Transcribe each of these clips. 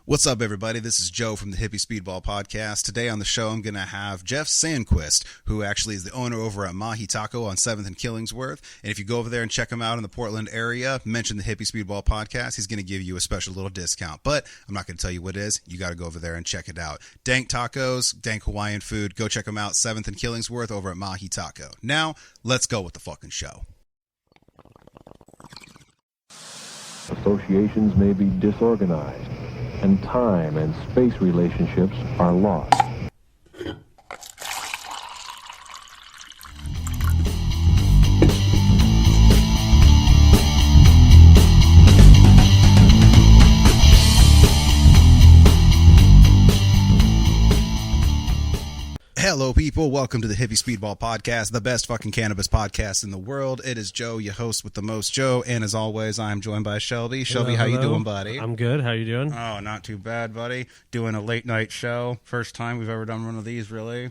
What's up, everybody? This is Joe from the Hippy Speedball podcast. Today on the show, I'm going to have Jeff Sandquist, who actually is the owner over at Mahi Taco on 7th and Killingsworth. And if you go over there and check him out in the Portland area, mention the Hippy Speedball podcast, he's going to give you a special little discount. But I'm not going to tell you what it is. You got to go over there and check it out. Dank tacos, dank Hawaiian food. Go check them out, 7th and Killingsworth over at Mahi Taco. Now, let's go with the fucking show. Associations may be disorganized, and time and space relationships are lost. Hello, people. Welcome to the Hippy Speedball podcast, the best fucking cannabis podcast in the world. It is Joe, your host with the most Joe, and as always, I am joined by Shelby. Shelby, how you doing, buddy? I'm good. How you doing? Oh, not too bad, buddy. Doing a late night show. First time we've ever done one of these, really.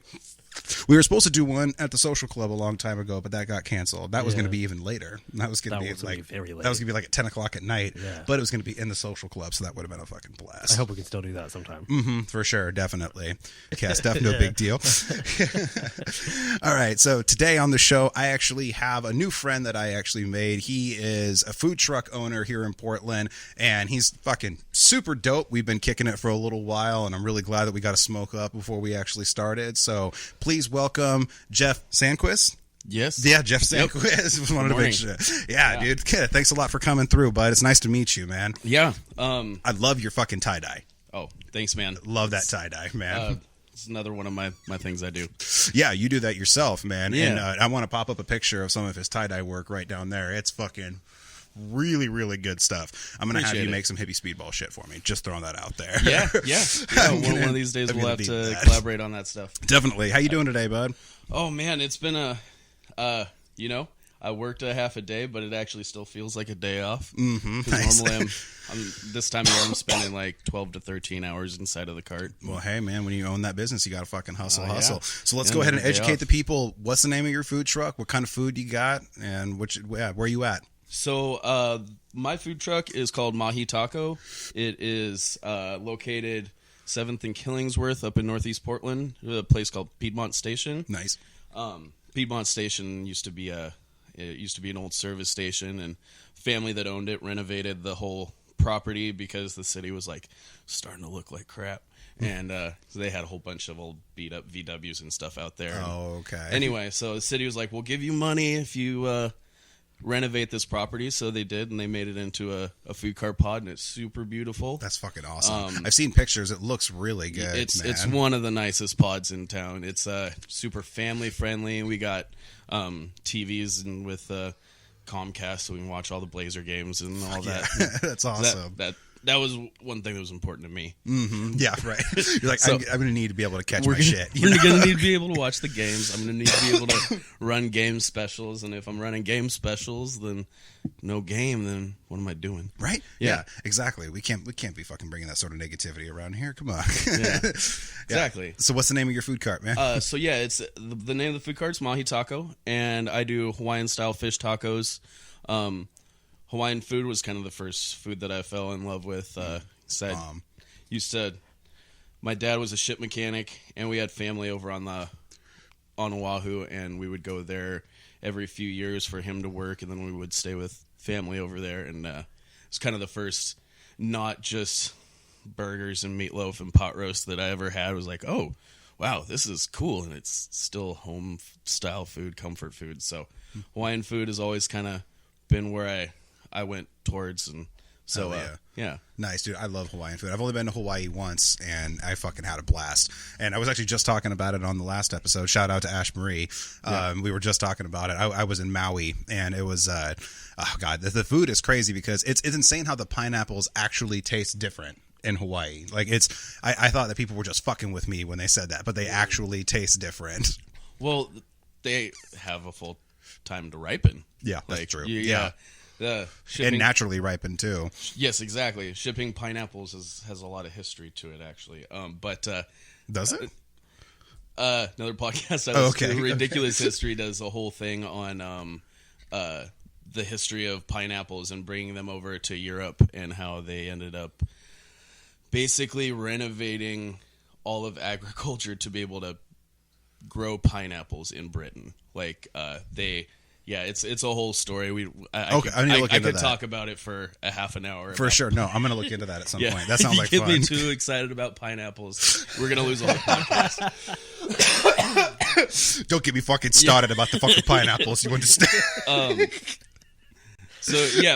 We were supposed to do one at the social club a long time ago, but that got canceled. That was going to be even later. That was going to be like very late. That was going to be like at 10 o'clock at night. Yeah. But it was going to be in the social club, so that would have been a fucking blast. I hope we can still do that sometime. For sure, definitely. Okay, Steph, no big deal. All right, so today on the show, I actually have a new friend that I actually made. He is a food truck owner here in Portland, and he's fucking super dope. We've been kicking it for a little while, and I'm really glad that we got to smoke up before we actually started. So please welcome Jeff Sandquist. Yes. Yeah, Jeff Sandquist. Yep. Wanted to make sure. Yeah, dude. Kid, thanks a lot for coming through, bud. It's nice to meet you, man. Yeah. I love your fucking tie-dye. Oh, thanks, man. Love that tie-dye, man. It's another one of my things I do. Yeah, you do that yourself, man. Yeah. And I want to pop up a picture of some of his tie-dye work right down there. It's fucking really, really good stuff. I'm going to have you make some hippie speedball shit for me. Just throwing that out there. Yeah. One of these days we'll have to collaborate on that stuff. Definitely. How you doing today, bud? Oh, man, it's been I worked a half a day, but it actually still feels like a day off. Nice. Normally this time of year I'm spending like 12 to 13 hours inside of the cart. Well, hey, man, when you own that business, you got to fucking hustle. Yeah. So let's go ahead and educate the people. What's the name of your food truck? What kind of food you got? And where you at? So my food truck is called Mahi Taco. It is located 7th and Killingsworth up in Northeast Portland, a place called Piedmont Station. Nice. Piedmont Station used to be an old service station, and family that owned it renovated the whole property because the city was like starting to look like crap. And so they had a whole bunch of old beat up VWs and stuff out there. Oh, okay. Anyway, so the city was like, we'll give you money if you renovate this property. So they did, and they made it into a food cart pod, and it's super beautiful. That's fucking awesome. I've seen pictures. It looks really good. It's one of the nicest pods in town. It's super family friendly. We got TVs and with Comcast, so we can watch all the Blazer games and all that. That's awesome. That was one thing that was important to me. Yeah, right. You're like, so, I'm going to need to be able to catch my shit. We're going to need to be able to watch the games. I'm going to need to be able to run game specials. And if I'm running game specials, then no game, then what am I doing? Right? Yeah, exactly. We can't be fucking bringing that sort of negativity around here. Come on. Yeah, exactly. Yeah. So what's the name of your food cart, man? So yeah, it's the name of the food cart's Mahi Taco, and I do Hawaiian style fish tacos. Hawaiian food was kind of the first food that I fell in love with. My dad was a ship mechanic, and we had family over on Oahu, and we would go there every few years for him to work, and then we would stay with family over there. And it's kind of the first, not just burgers and meatloaf and pot roast that I ever had. It was like, oh, wow, this is cool, and it's still home style food, comfort food. So Hawaiian food has always kind of been where I went towards, and so yeah. Nice, dude. I love Hawaiian food. I've only been to Hawaii once, and I fucking had a blast. And I was actually just talking about it on the last episode. Shout out to Ash Marie. We were just talking about it. I was in Maui, and it was oh god, the food is crazy because it's insane how the pineapples actually taste different in Hawaii. Like I thought that people were just fucking with me when they said that, but they actually taste different. Well, they have a full time to ripen. Yeah, that's true. Yeah. The shipping, and naturally ripened too. Yes, exactly. Shipping pineapples has a lot of history to it, actually. Does it? Another podcast I listen to, Ridiculous History, does a whole thing on the history of pineapples and bringing them over to Europe and how they ended up basically renovating all of agriculture to be able to grow pineapples in Britain. Like it's a whole story. I could talk about it for a half an hour. For sure. No, I'm going to look into that at some point. That sounds like fun. You get me too excited about pineapples. We're going to lose a whole podcast. Don't get me fucking started about the fucking pineapples. You understand?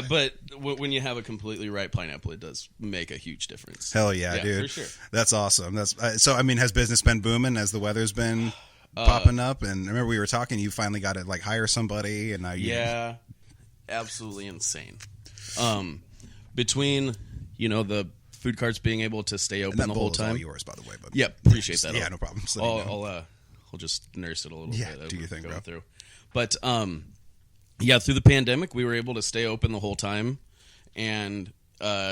But when you have a completely ripe pineapple, it does make a huge difference. Hell yeah, dude. For sure. That's awesome. Has business been booming as the weather's been popping up? And I remember we were talking, you finally got to like hire somebody, and now you... Yeah, absolutely insane. Between, the food carts being able to stay open the whole time. All yours, by the way. But yep, appreciate that. Yeah, no problem. I'll just nurse it a little bit. Yeah, do your thing, bro. Through. But through the pandemic, we were able to stay open the whole time, and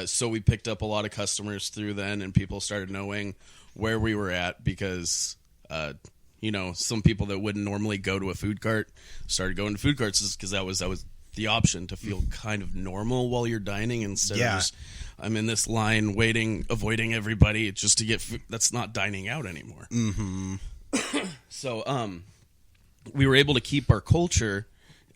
so we picked up a lot of customers through then, and people started knowing where we were at because, some people that wouldn't normally go to a food cart started going to food carts because that was the option to feel kind of normal while you're dining instead of just, I'm in this line waiting, avoiding everybody just to get food. That's not dining out anymore. Mm-hmm. So, we were able to keep our culture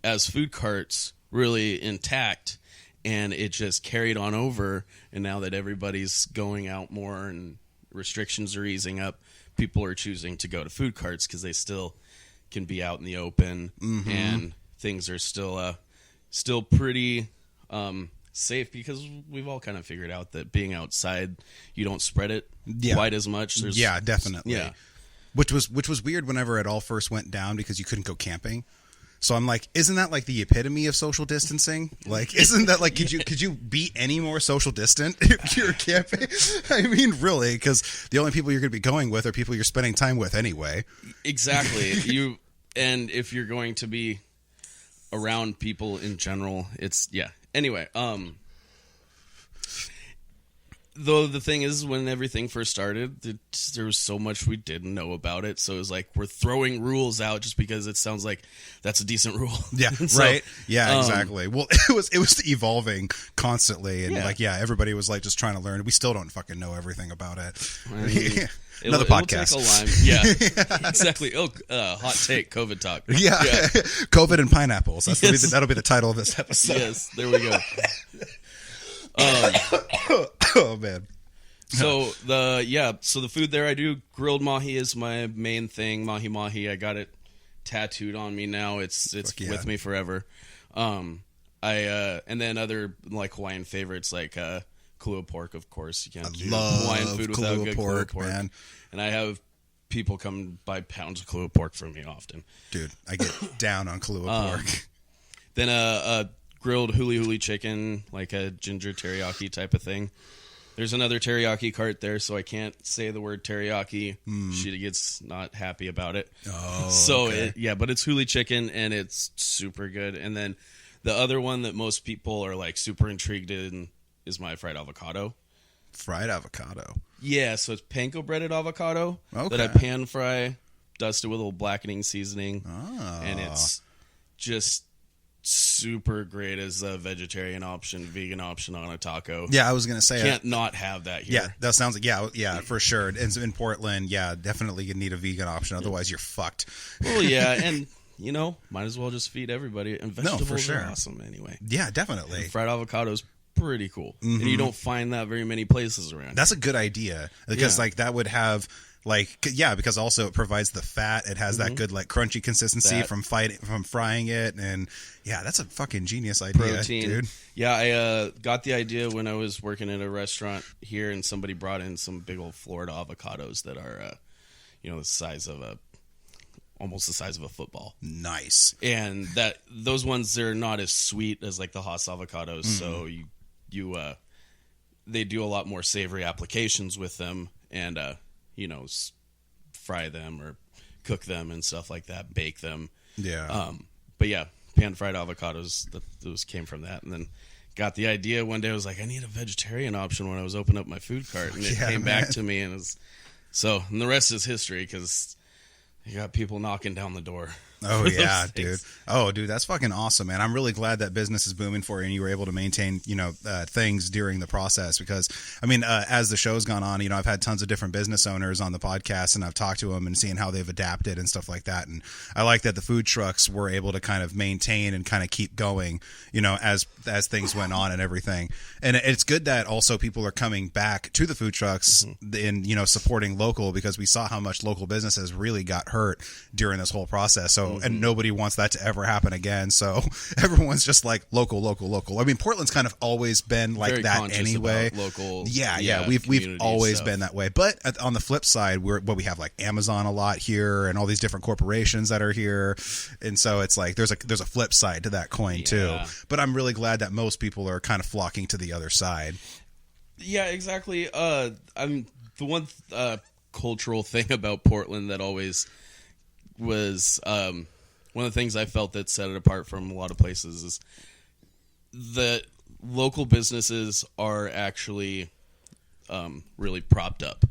as food carts really intact, and it just carried on over. And now that everybody's going out more and restrictions are easing up, people are choosing to go to food carts because they still can be out in the open, and things are still pretty safe because we've all kind of figured out that being outside, you don't spread it quite as much. Definitely. Yeah. Which was weird whenever it all first went down because you couldn't go camping. So I'm like, isn't that like the epitome of social distancing? Like, isn't that like, could you be any more social distant if you're camping? I mean, really, because the only people you're going to be going with are people you're spending time with anyway. Exactly. And if you're going to be around people in general, Anyway, though the thing is, when everything first started, there was so much we didn't know about it. So it was like we're throwing rules out just because it sounds like that's a decent rule. Yeah, right. Yeah, exactly. Well, it was evolving constantly, and everybody was like just trying to learn. We still don't fucking know everything about it. Another podcast. Exactly. Oh, hot take, COVID talk. Yeah. COVID and pineapples. That'll be the title of this episode. Yes, there we go. Oh man. So the food there, I do grilled mahi is my main thing. Mahi. I got it tattooed on me now. It's with me forever. And then other like Hawaiian favorites like Kahlua pork, of course. You can't do Hawaiian food without good Kahlua pork, man. And I have people come buy pounds of Kahlua pork from me often. Dude, I get down on Kahlua pork. Then a grilled huli chicken, like a ginger teriyaki type of thing. There's another teriyaki cart there, so I can't say the word teriyaki. She gets not happy about it. Oh, so okay. But it's huli chicken, and it's super good. And then the other one that most people are like super intrigued in is my fried avocado. Fried avocado. Yeah, so it's panko breaded avocado that I pan fry, dust it with a little blackening seasoning, and it's just super great as a vegetarian option, vegan option on a taco. Yeah, I was gonna say can't not have that here. Yeah, that sounds like yeah for sure. And in Portland, definitely you need a vegan option, otherwise you're fucked. Well, yeah, and might as well just feed everybody. And vegetables are awesome anyway. Yeah, definitely. And fried avocados. Pretty cool. And you don't find that very many places around. That's a good idea because that would have because also it provides the fat. It has that good like crunchy consistency from frying it, and that's a fucking genius idea, protein. Dude. Yeah, I got the idea when I was working at a restaurant here, and somebody brought in some big old Florida avocados that are the size of almost the size of a football. Nice. And those ones, they're not as sweet as like the Haas avocados, so they do a lot more savory applications with them, and fry them or cook them and stuff like that, bake them. Yeah. But pan fried avocados, those came from that. And then got the idea one day, I was like, I need a vegetarian option when I was opening up my food cart, and it came back to me, and the rest is history because you got people knocking down the door. Oh for yeah, those dude. things. Oh, dude, that's fucking awesome, man. I'm really glad that business is booming for you and you were able to maintain, things during the process because, I mean, as the show's gone on, I've had tons of different business owners on the podcast and I've talked to them and seeing how they've adapted and stuff like that. And I like that the food trucks were able to kind of maintain and kind of keep going, as things went on and everything. And it's good that also people are coming back to the food trucks in, supporting local because we saw how much local businesses really got hurt during this whole process. So, and nobody wants that to ever happen again. So everyone's just like local. I mean, Portland's kind of always been like Very that conscious anyway. about local, We've always stuff. been that way. But on the flip side, we have like Amazon a lot here and all these different corporations that are here. And so it's like there's a flip side to that coin too. But I'm really glad that most people are kind of flocking to the other side. Yeah, exactly. I'm the one cultural thing about Portland that always was one of the things I felt that set it apart from a lot of places is that local businesses are actually really propped up.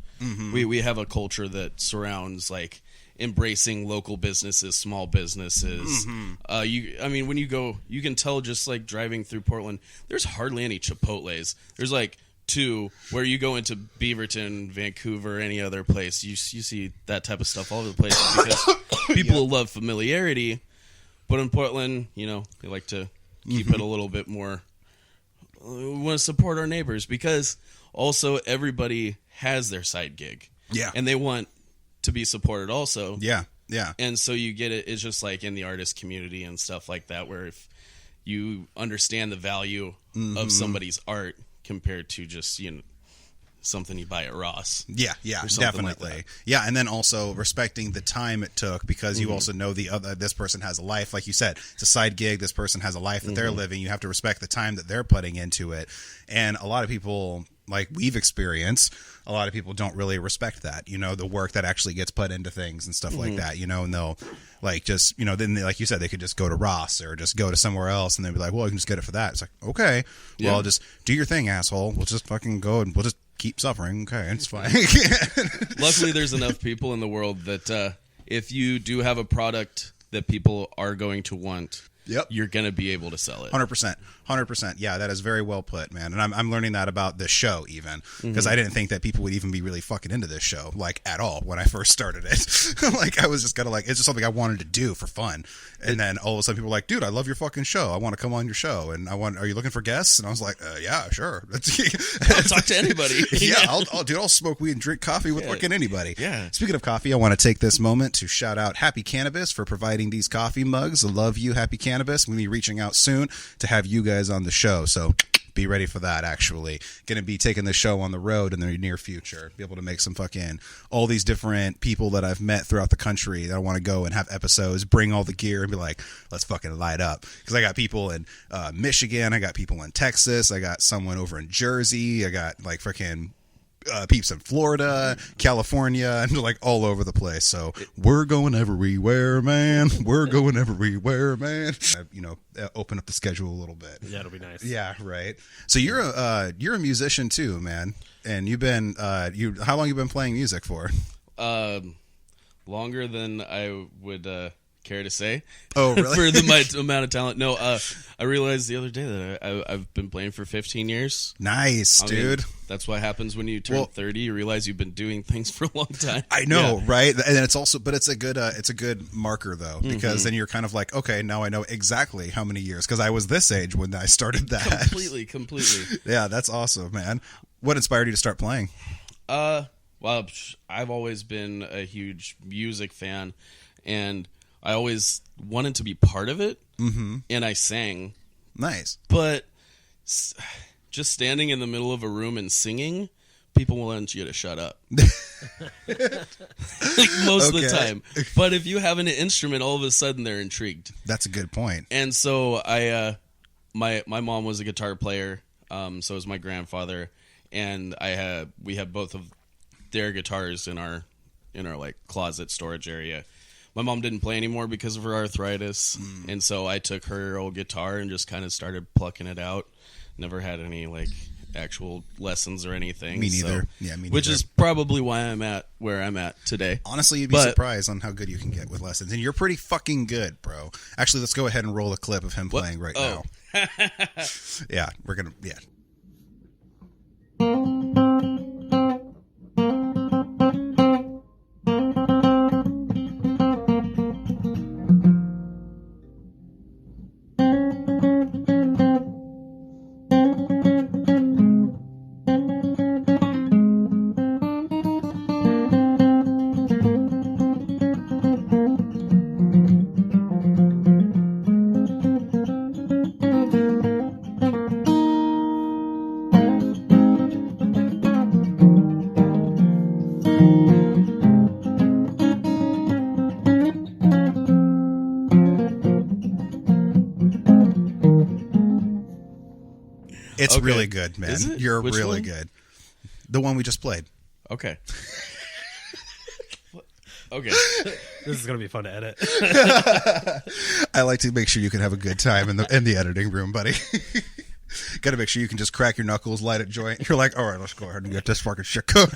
We have a culture that surrounds like embracing local businesses, small businesses. When you go, you can tell just like driving through Portland, there's hardly any Chipotles. There's like 2 where you go into Beaverton, Vancouver, any other place, you see that type of stuff all over the place because people love familiarity. But in Portland, they like to keep it a little bit more. We want to support our neighbors because also everybody has their side gig. Yeah. And they want to be supported also. Yeah. And so you get it. It's just like in the artist community and stuff like that, where if you understand the value of somebody's art compared to just, something you buy at Ross. Yeah, definitely. Like yeah, and then also respecting the time it took because you also know this person has a life. Like you said, it's a side gig. This person has a life that they're living. You have to respect the time that they're putting into it. And a lot of people, like we've experienced, a lot of people don't really respect that, the work that actually gets put into things and stuff like that, and they'll like just, then they, like you said, they could just go to Ross or just go to somewhere else and they'd be like, well, you can just get it for that. It's like, okay, well, just do your thing, asshole. We'll just fucking go and we'll just keep suffering. Okay, it's fine. Luckily, there's enough people in the world that if you do have a product that people are going to want, you're going to be able to sell it. 100%. Yeah, that is very well put, man. And I'm learning that about this show even because I didn't think that people would even be really fucking into this show like at all when I first started it. Like I was just kind of like, it's just something I wanted to do for fun. And then all of a sudden people were like, dude, I love your fucking show. I want to come on your show. And are you looking for guests? And I was like, yeah, sure. I'll talk to anybody. I'll smoke weed and drink coffee with fucking anybody. Yeah. Speaking of coffee, I want to take this moment to shout out Happy Cannabis for providing these coffee mugs. I love you, Happy Cannabis. I'm going to be reaching out soon to have you guys on the show. So be ready for that, actually. Going to be taking the show on the road in the near future. Be able to make some fucking all these different people that I've met throughout the country that I want to go and have episodes, bring all the gear and be like, let's fucking light up. Because I got people in Michigan. I got people in Texas. I got someone over in Jersey. I got like freaking peeps in Florida, California, and like all over the place. So we're going everywhere, man. We're going everywhere, man. Open up the schedule a little bit. Yeah, it'll be nice. Yeah, right. So you're a musician too, man. And you've been how long you been playing music for? Longer than I would care to say. Oh, really? For my amount of talent. No, I realized the other day that I've been playing for 15 years. Nice, dude. That's what happens when you turn 30. You realize you've been doing things for a long time. I know, right? And it's also, but it's a good marker though, because then you're kind of like, okay, now I know exactly how many years, because I was this age when I started that. Completely. Yeah, that's awesome, man. What inspired you to start playing? Well, I've always been a huge music fan, and I always wanted to be part of it, and I sang. Nice. But just standing in the middle of a room and singing, people want you to shut up. Like most of the time. But if you have an instrument, all of a sudden they're intrigued. That's a good point. And so my mom was a guitar player, so was my grandfather, and we had both of their guitars in our like closet storage area. My mom didn't play anymore because of her arthritis, and so I took her old guitar and just kind of started plucking it out. Never had any like actual lessons or anything. Me neither. Yeah, me neither. Which is probably why I'm at where I'm at today. Honestly, you'd be surprised on how good you can get with lessons. And you're pretty fucking good, bro. Actually, let's go ahead and roll a clip of him playing right now. Yeah, we're going to... Yeah. It's really good, man. You're Which really one? good. The one we just played. Okay. Okay. This is gonna be fun to edit. I like to make sure you can have a good time in the editing room, buddy. Got to make sure you can just crack your knuckles, light a joint. You're like, all right, let's go ahead and get this fucking shit going.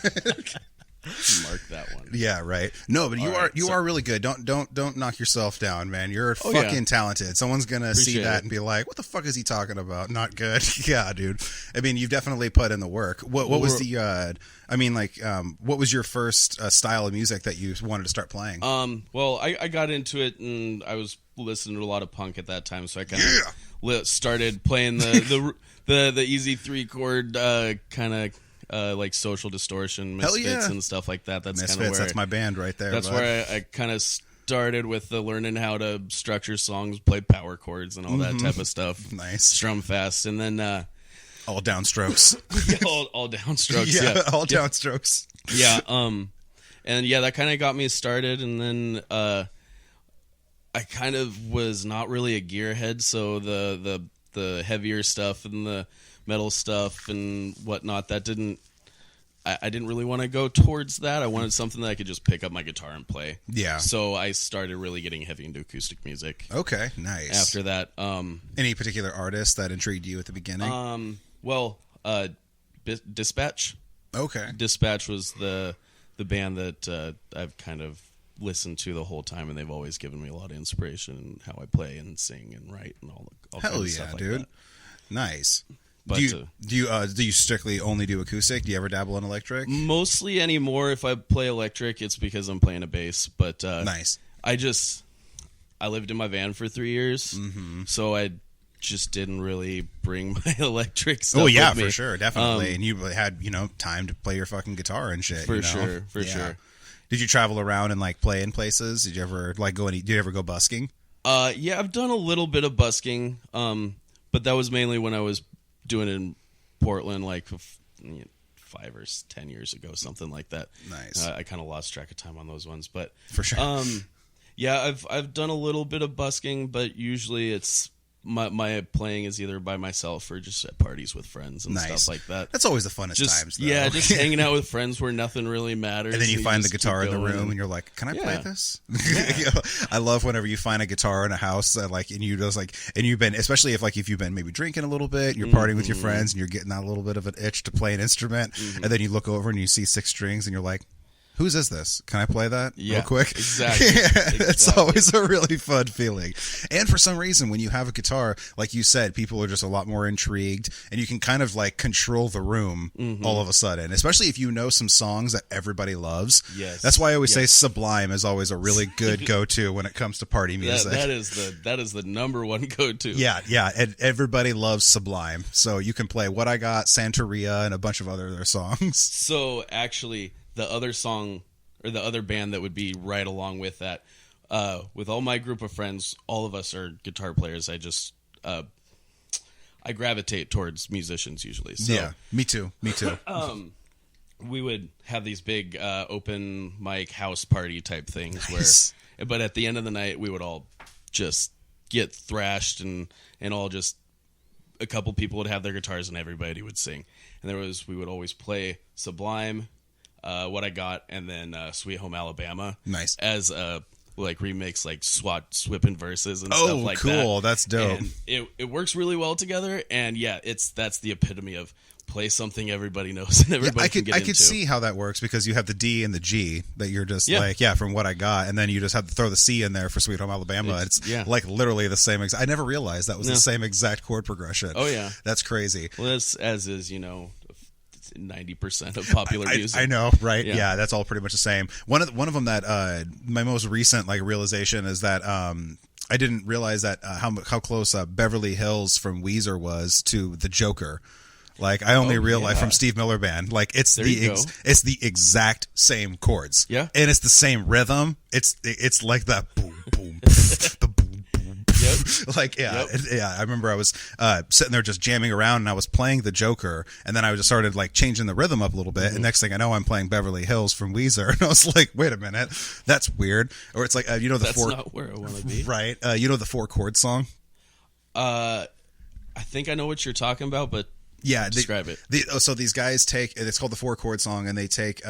Mark that one. Yeah, right. No, but you are really good. Don't knock yourself down, man. You're fucking talented. Someone's gonna see that and be like, "What the fuck is he talking about? Not good." Yeah, dude. I mean, you've definitely put in the work. What was the? What was your first style of music that you wanted to start playing? Well, I got into it and I was listening to a lot of punk at that time, so I kind of started playing the easy 3-chord kind of. Like Social Distortion, Misfits, and stuff like that. That's kind of where that's my band right there. That's where I kind of started with the learning how to structure songs, play power chords, and all that type of stuff. Nice, strum fast, and then all downstrokes. all downstrokes. All downstrokes. Yeah. And that kind of got me started, and then I kind of was not really a gearhead, so the heavier stuff and the metal stuff and whatnot, I didn't really want to go towards that. I wanted something that I could just pick up my guitar and play. Yeah. So I started really getting heavy into acoustic music. Okay, nice. After that, any particular artist that intrigued you at the beginning? Dispatch. Okay. Dispatch was the band that I've kind of listened to the whole time, and they've always given me a lot of inspiration in how I play and sing and write and all kinds of stuff like dude. That. Nice. But, do you strictly only do acoustic? Do you ever dabble in electric? Mostly anymore. If I play electric, it's because I'm playing a bass. But nice. I lived in my van for 3 years, so I just didn't really bring my electric stuff. Oh yeah, with me. for sure, definitely. And you had time to play your fucking guitar and shit. For sure. Did you travel around and like play in places? Did you ever did you ever go busking? Yeah, I've done a little bit of busking. But that was mainly when I was doing it in Portland, like 5 or 10 years ago, something like that. Nice. I kind of lost track of time on those ones, but for sure. Yeah, I've done a little bit of busking, but usually it's my playing is either by myself or just at parties with friends and stuff like that. That's always the funnest times, though. Yeah, just hanging out with friends where nothing really matters. And then you find the guitar in the room and you're like, can I play this? I love whenever you find a guitar in a house and you've been, especially if you've been maybe drinking a little bit, you're partying with your friends and you're getting that little bit of an itch to play an instrument, and then you look over and you see 6 strings and you're like, whose is this? Can I play that real quick? Exactly. It's always a really fun feeling. And for some reason, when you have a guitar, like you said, people are just a lot more intrigued, and you can kind of control the room all of a sudden, especially if you know some songs that everybody loves. Yes. That's why I always say Sublime is always a really good go-to when it comes to party music. That is the number one go-to. Yeah. And everybody loves Sublime. So you can play What I Got, Santeria, and a bunch of other songs. So actually, the other song or the other band that would be right along with that, with all my group of friends, all of us are guitar players. I gravitate towards musicians usually. So, yeah, me too. We would have these big open mic house party type things but at the end of the night, we would all just get thrashed and all just a couple people would have their guitars and everybody would sing. And we would always play Sublime, What I Got, and then Sweet Home Alabama. Nice. As remix, swapping verses and stuff like that. Oh, cool. That's dope. And it works really well together, and that's the epitome of play something everybody knows and everybody can get I into. could see how that works because you have the D and the G that you're just from what I got, and then you just have to throw the C in there for Sweet Home Alabama. It's like literally the same exact. I never realized that was the same exact chord progression. Oh yeah, that's crazy. Well, that's as is 90% of popular music. I know, right? Yeah, that's all pretty much the same. One of them that my most recent realization is that I didn't realize that how close Beverly Hills from Weezer was to the Joker. I only realized from Steve Miller Band. It's it's the exact same chords. Yeah, and it's the same rhythm. It's like that boom boom the boom boom. Yep. I remember I was sitting there just jamming around, and I was playing the Joker, and then I just started changing the rhythm up a little bit, and next thing I know, I'm playing Beverly Hills from Weezer, and I was like, wait a minute, that's weird. Or it's that's not where I want to be, right? The 4-chord song. I think I know what you're talking about, but. Yeah, describe it. So these guys take, it's called the 4-chord song, and they take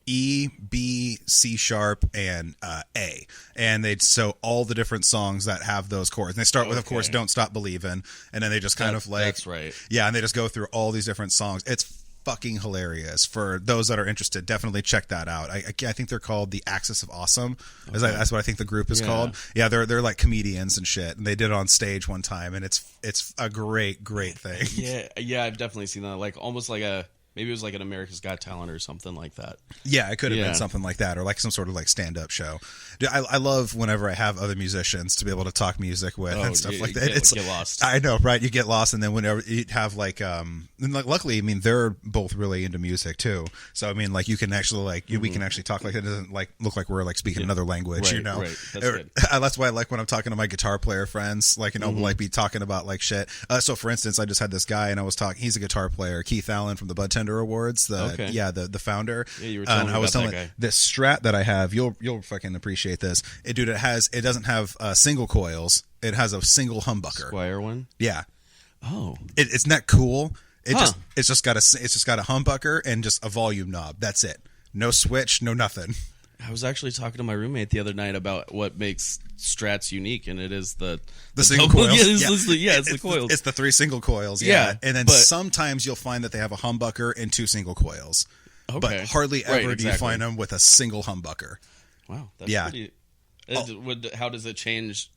E, B, C sharp, and A, and so all the different songs that have those chords. And they start with, of course, "Don't Stop Believin'," and then they just kind of that's right. Yeah, and they just go through all these different songs. It's fucking hilarious. For those that are interested, definitely check that out. I think they're called the Axis of Awesome. Okay. That's what I think the group is called. Yeah, they're like comedians and shit, and they did it on stage one time, and it's a great thing. Yeah, I've definitely seen that. Almost like maybe it was like an America's Got Talent or something like that. Yeah, it could have been something like that, or some sort of stand-up show. Dude, I love whenever I have other musicians to be able to talk music with and stuff like that. Get lost. I know, right? You get lost, and then whenever you have luckily, they're both really into music too. So you can actually we can actually talk it doesn't look like we're speaking another language, right, Right. That's good. That's why I like when I'm talking to my guitar player friends, we'll be talking about shit. So for instance, I just had this guy, and I was talking. He's a guitar player, Keith Allen from the Bud Tender Awards. The founder. Yeah, you were telling me about that guy. This Strat that I have. You'll fucking appreciate this, it doesn't have single coils. It has a single humbucker. Squier one. Yeah. Oh, isn't that cool? It's just got a humbucker and just a volume knob. That's it. No switch. No nothing. I was actually talking to my roommate the other night about what makes Strats unique, and it is the single coils. It's the coils. It's the 3 single coils. Yeah, and then sometimes you'll find that they have a humbucker and 2 single coils. Okay. But hardly ever do you find them with a single humbucker. Wow. That's pretty. How does it change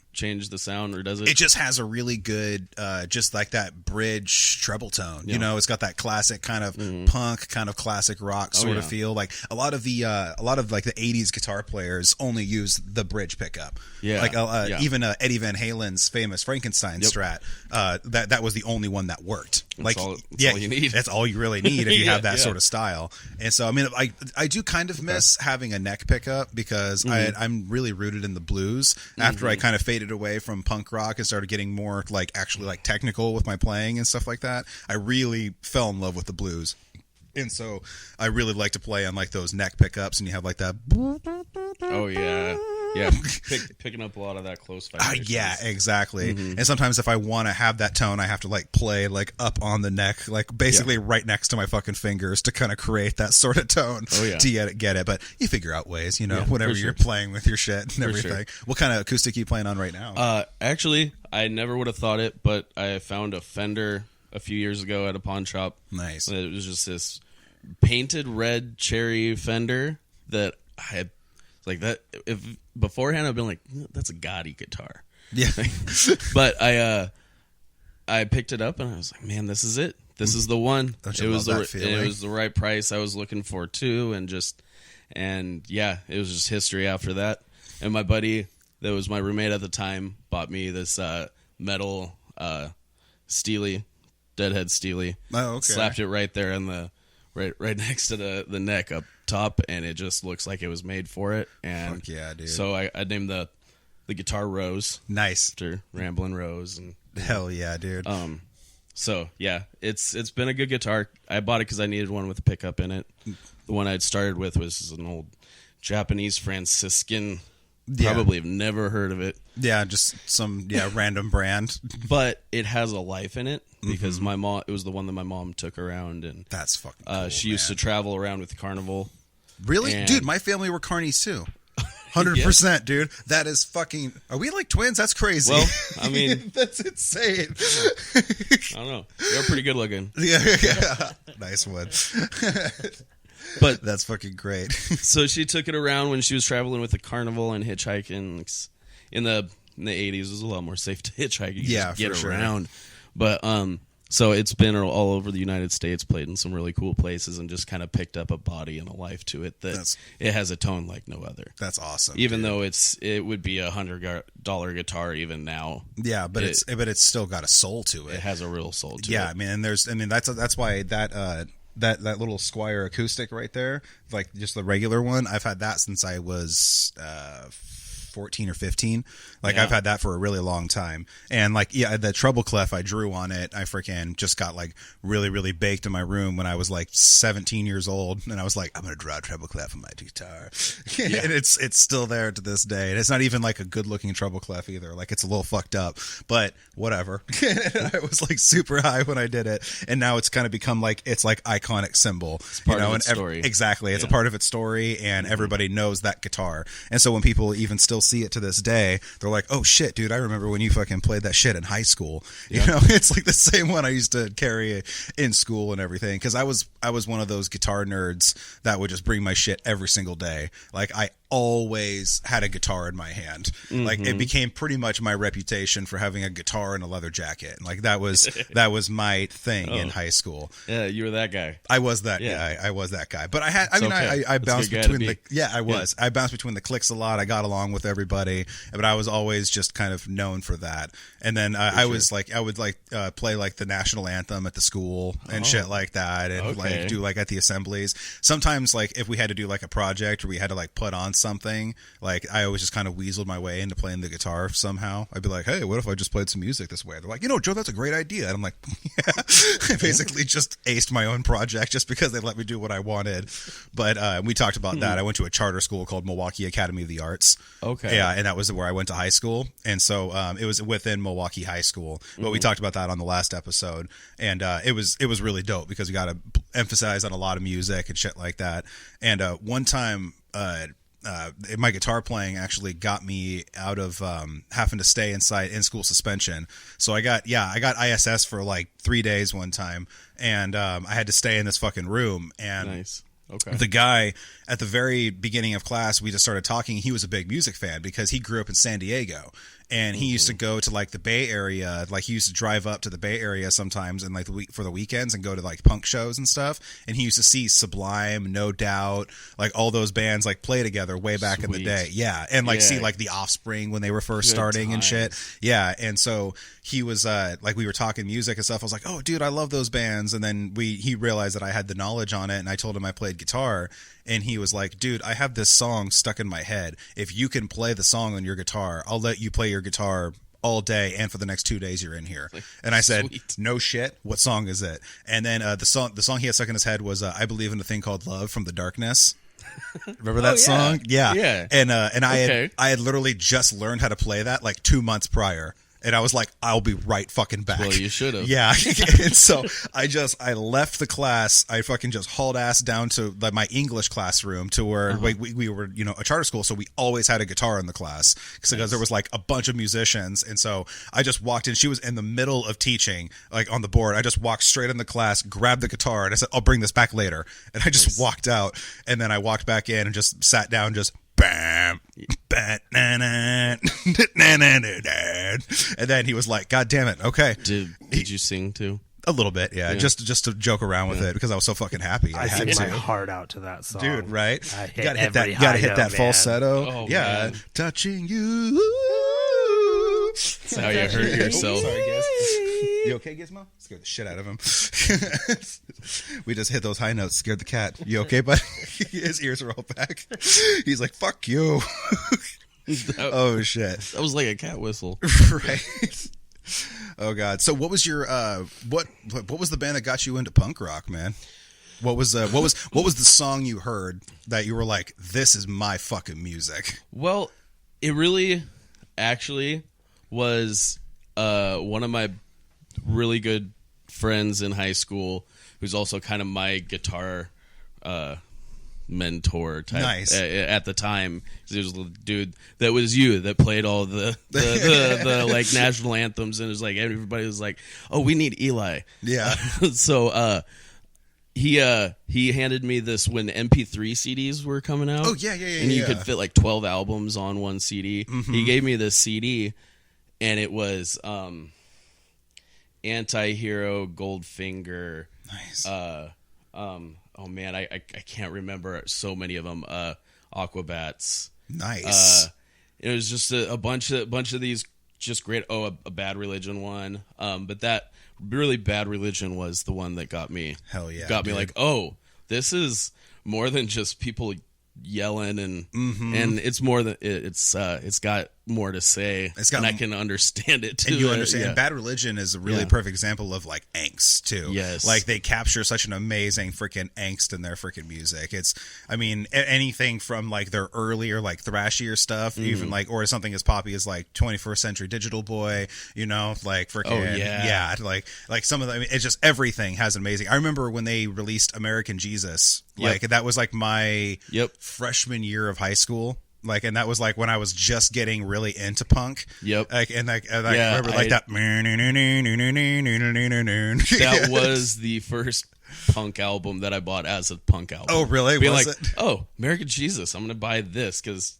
the sound, or does it? It just has a really good, just like that bridge treble tone. Yeah. It's got that classic kind of punk, kind of classic rock sort of feel. A lot of the 80s guitar players only use the bridge pickup. Yeah. Even Eddie Van Halen's famous Frankenstein Strat, that was the only one that worked. That's all you need. That's all you really need if you have that sort of style. And so, I do kind of miss having a neck pickup because I'm really rooted in the blues. After I kind of faded away from punk rock and started getting more actually technical with my playing and stuff like that, I really fell in love with the blues. And so I really like to play on those neck pickups, and you have that. Oh yeah. Yeah, picking up a lot of that close vibration. Yeah, exactly. And sometimes if I want to have that tone, I have to play up on the neck, basically right next to my fucking fingers to kind of create that sort of tone to get it. But you figure out ways, whenever you're playing with your shit and everything. Sure. What kind of acoustic are you playing on right now? Actually, I never would have thought it, but I found a Fender a few years ago at a pawn shop. Nice. It was just this painted red cherry Fender that I had. That if beforehand I've been like, that's a gaudy guitar. Yeah. But I picked it up and I was like, man, this is it. This is the one. It was the right price I was looking for too, and it was just history after that. And my buddy that was my roommate at the time bought me this metal Steely, Deadhead Steely. Oh, okay. Slapped it right there in the right next to the neck up top, and it just looks like it was made for it. And fuck yeah, dude. So I named the guitar Rose. Nice. After Ramblin' Rose. And hell yeah, dude. So yeah, it's been a good guitar. I bought it because I needed one with a pickup in it. The one I'd started with was an old Japanese Franciscan. Probably have never heard of it. Yeah, just some random brand. But it has a life in it because my mom. It was the one that my mom took around, and that's fucking cool. She used to travel around with the carnival. Really, dude? My family were carnies too. 100%, dude. That is fucking. Are we like twins? That's crazy. Well, I mean, that's insane. I don't know. They're pretty good looking. Yeah. Nice one. But that's fucking great. So she took it around when she was traveling with the carnival and hitchhiking in the 80s. It was a lot more safe to hitchhike. You Yeah, just get for around. But so it's been all over the United States, played in some really cool places, and just kind of picked up a body and a life to it it has a tone like no other. That's awesome. Even though it would be $100 guitar even now. Yeah, but it's still got a soul to it. It has a real soul to it. Yeah, that's why that little Squier acoustic right there, like just the regular one, I've had that since I was 14 or 15. Like, I've had that for a really long time. And like, yeah, the treble clef I drew on it, I freaking just got like really, really baked in my room when I was like 17 years old. And I was like, I'm going to draw a treble clef on my guitar. Yeah. And it's still there to this day. And it's not even like a good looking treble clef either. Like, it's a little fucked up, but whatever. I was like super high when I did it. And now it's kind of become like, it's like iconic symbol. It's part of its story. Exactly. It's a part of its story, and everybody knows that guitar. And so when people even still see it to this day, they're like, oh shit, dude, I remember when you fucking played that shit in high school. You know, it's like the same one I used to carry in school and everything, because I was one of those guitar nerds that would just bring my shit every single day. Like, I always had a guitar in my hand. Like, it became pretty much my reputation for having a guitar and a leather jacket. And like, that was my thing in high school. Yeah, you were that guy. I was that guy. I was that guy. But I bounced between I bounced between the cliques a lot. I got along with everybody, but I was always just kind of known for that. And then I would play like the national anthem at the school and shit like that, and like do like at the assemblies. Sometimes like if we had to do like a project or we had to like put on something, like I always just kind of weaseled my way into playing the guitar somehow. I'd be like, hey, what if I just played some music this way? They're like, Joe, that's a great idea. And I'm like, yeah. I basically just aced my own project just because they let me do what I wanted. But we talked about that. I went to a charter school called Milwaukee Academy of the Arts. Okay. Yeah, and that was where I went to high school. And so it was within Milwaukee High School. But we talked about that on the last episode. And it was really dope because we got to emphasize on a lot of music and shit like that. And one time my guitar playing actually got me out of having to stay inside in school suspension. So I got ISS for like 3 days one time, and I had to stay in this fucking room. And nice. Okay. The guy at the very beginning of class, we just started talking. He was a big music fan because he grew up in San Diego, and he used to go to like the Bay Area. Like, he used to drive up to the Bay Area sometimes and like for the weekends and go to like punk shows and stuff. And he used to see Sublime, No Doubt, like all those bands like play together way back in the day. Yeah. And like see like the Offspring when they were first starting and shit. Yeah. And so he was like, we were talking music and stuff. I was like, oh dude, I love those bands. And then he realized that I had the knowledge on it, and I told him I played guitar, and he was like, dude, I have this song stuck in my head. If you can play the song on your guitar, I'll let you play your guitar all day and for the next 2 days you're in here. And I said, no shit, what song is it? And then the song he had stuck in his head was I Believe in a Thing Called Love from The Darkness. Remember that song? Yeah. And I had literally just learned how to play that like 2 months prior. And I was like, I'll be right fucking back. Well, you should have. Yeah. And so I left the class. I fucking just hauled ass down to like my English classroom to where we were, a charter school. So we always had a guitar in the class because there was like a bunch of musicians. And so I just walked in. She was in the middle of teaching, like on the board. I just walked straight in the class, grabbed the guitar, and I said, I'll bring this back later. And I just walked out. And then I walked back in and just sat down, just bam, and then he was like, God damn it, okay. Did you sing too? A little bit, yeah. Just to joke around with it because I was so fucking happy. I sing my heart out to that song, dude. Right? You gotta hit that falsetto. Oh, yeah, man. Touching you. That's how you hurt yourself. Sorry, guys. You okay, Gizmo? Scared the shit out of him. We just hit those high notes, scared the cat. You okay, buddy? His ears are all back. He's like, fuck you. Oh, shit. That was like a cat whistle. Right. Oh, God. So what was your, what was the band that got you into punk rock, man? What was the song you heard that you were like, this is my fucking music? Well, it really actually was one of my really good friends in high school, who's also kind of my guitar mentor type. Nice. At the time. There was a dude that was you that played all the like national anthems, and it was like everybody was like, "Oh, we need Eli." Yeah. So he handed me this when MP3 CDs were coming out. Oh yeah. And you could fit like 12 albums on one CD. Mm-hmm. He gave me this CD, and it was Antihero Goldfinger. Nice. Oh man, I can't remember so many of them. Aquabats. Nice. It was just a bunch of these just great. Oh, a Bad Religion one. But that really Bad Religion was the one that got me. Hell yeah. Got me like, oh, this is more than just people yelling and it's more than it's got more to say. And I can understand it too. And you understand. Yeah. Bad Religion is a really perfect example of like angst too. Yes. Like they capture such an amazing freaking angst in their freaking music. It's, I mean, anything from like their earlier like thrashier stuff, even like, or something as poppy as like 21st Century Digital Boy, you know, like freaking, like some of them. I mean, it's just everything has amazing. I remember when they released American Jesus, like that was like my freshman year of high school. Like, and that was like when I was just getting really into punk. Yep. Like, and I remember like that. That was the first punk album that I bought as a punk album. Oh, really? Being was like, it? Oh, American Jesus, I'm gonna buy this because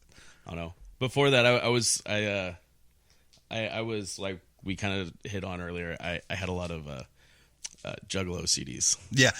I don't know. Before that, I was like we kind of hit on earlier. I had a lot of Juggalo CDs. Yeah.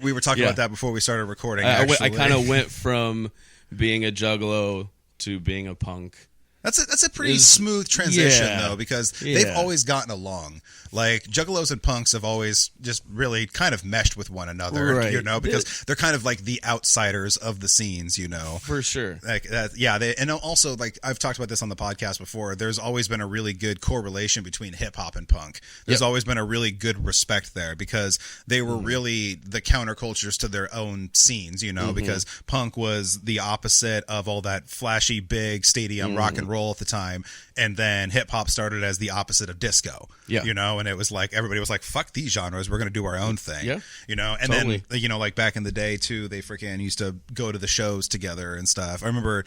We were talking about that before we started recording. I kind of went from being a Juggalo to being a punk. That's a pretty smooth transition though, because they've always gotten along. Like Juggalos and punks have always just really kind of meshed with one another, right. You know, because they're kind of like the outsiders of the scenes, you know. For sure. Like that, and also like I've talked about this on the podcast before. There's always been a really good correlation between hip hop and punk. There's always been a really good respect there because they were really the countercultures to their own scenes, you know, because punk was the opposite of all that flashy, big stadium rock and roll at the time, and then hip hop started as the opposite of disco. Yeah, you know, and it was like everybody was like, "Fuck these genres, we're gonna do our own thing." Yeah, you know, and then you know, like back in the day too, they freaking used to go to the shows together and stuff. I remember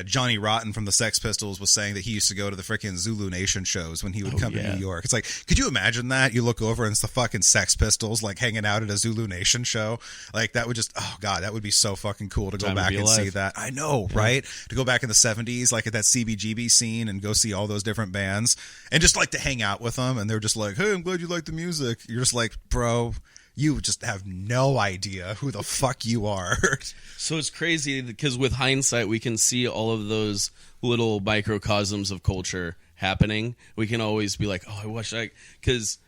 Johnny Rotten from the Sex Pistols was saying that he used to go to the freaking Zulu Nation shows when he would come to New York. It's like, could you imagine that? You look over and it's the fucking Sex Pistols like hanging out at a Zulu Nation show. Like that would just, oh god, that would be so fucking cool to go back and see that. I know, right? To go back in the 70s, like at that CBGB scene and go see all those different bands and just like to hang out with them, and they're just like, "Hey, I'm glad you like the music." You're just like, bro, you just have no idea who the fuck you are. So it's crazy because with hindsight, we can see all of those little microcosms of culture happening. We can always be like, "Oh, I wish I," because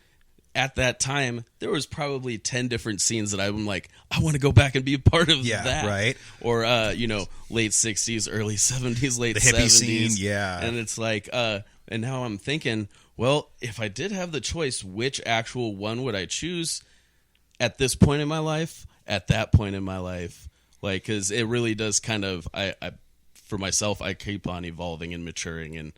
at that time there was probably 10 different scenes that I'm like, I want to go back and be a part of that. Right. Or you know, late 60s, early 70s, late the 70s. The hippie scene, yeah. And it's like, and now I'm thinking, well, if I did have the choice, which actual one would I choose at this point in my life, at that point in my life? Like, because it really does kind of, I for myself, I keep on evolving and maturing, and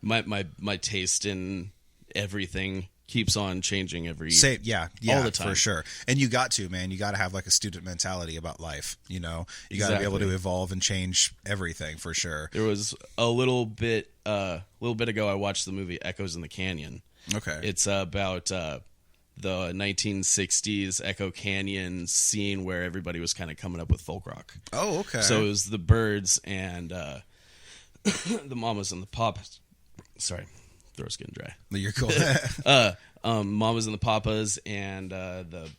my taste in everything keeps on changing all the time, for sure. And you got to, man, you got to have like a student mentality about life. You know, you got to be able to evolve and change everything for sure. There was a little bit ago, I watched the movie Echoes in the Canyon. Okay, it's about the 1960s Echo Canyon scene where everybody was kind of coming up with folk rock. Oh, okay. So it was the Byrds and the Mamas and the Papas. Sorry, throat's getting dry. You're cool. Mamas and the Papas and the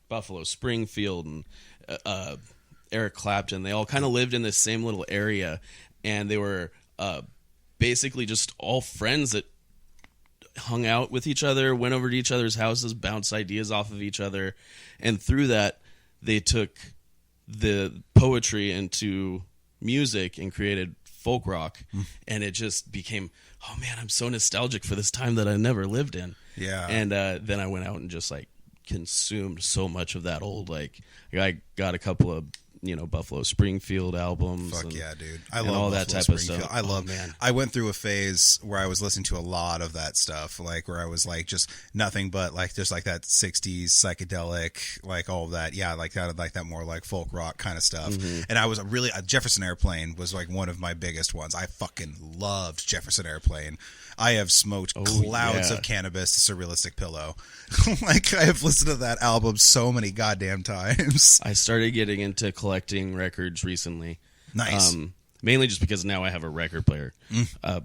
Buffalo Springfield and Eric Clapton. They all kind of lived in this same little area, and they were basically just all friends that hung out with each other, went over to each other's houses, bounced ideas off of each other, and through that they took the poetry into music and created folk rock, and it just became, oh man, I'm so nostalgic for this time that I never lived in. Yeah. And then I went out and just like consumed so much of that old, like I got a couple of Buffalo Springfield albums. Fuck and, yeah, dude! I love all Buffalo that type Springfield. of stuff. I love. Man. I went through a phase where I was listening to a lot of that stuff, like where I was like just nothing but like just like that '60s psychedelic, like all of that. Yeah, like that more like folk rock kind of stuff. Mm-hmm. And I was really Jefferson Airplane was like one of my biggest ones. I fucking loved Jefferson Airplane. I have smoked clouds of cannabis to Surrealistic Pillow. Like I have listened to that album so many goddamn times. I started getting into collecting records recently. Nice. Mainly just because now I have a record player.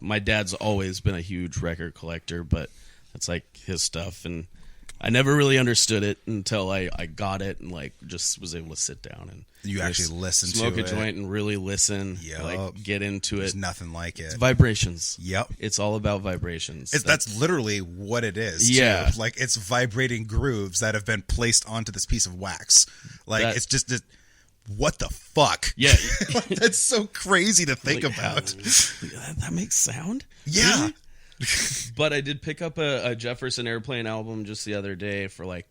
My dad's always been a huge record collector, but that's like his stuff, and I never really understood it until I got it and like just was able to sit down and you actually listen to smoke a it. joint and really listen. Yep. Like get into There's it. nothing like it. It's vibrations. Yep. It's all about vibrations. That's literally what it is. Yeah. Too. Like it's vibrating grooves that have been placed onto this piece of wax. Like it's just what the fuck? Yeah. That's so crazy to think about. That makes sound? Yeah. Really? But I did pick up a Jefferson Airplane album just the other day for like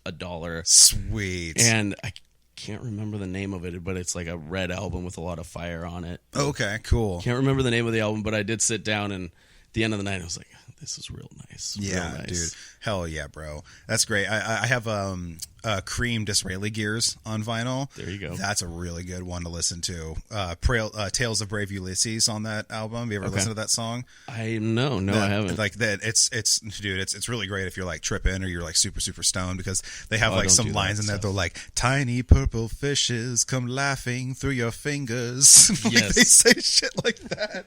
$1. Sweet. And I can't remember the name of it, but it's like a red album with a lot of fire on it. Okay, cool. Can't remember the name of the album, but I did sit down, and at the end of the night I was like, this is real nice. Yeah, real nice. dude. Hell yeah, bro. That's great. I have Cream Disraeli Gears on vinyl. There you go. That's a really good one to listen to. Tales of Brave Ulysses on that album. Have you ever listened to that song? I haven't. Like that, it's really great if you're like tripping or you're like super super stoned, because they have like some lines in there. They're like, tiny purple fishes come laughing through your fingers. Like Yes. they say shit like that.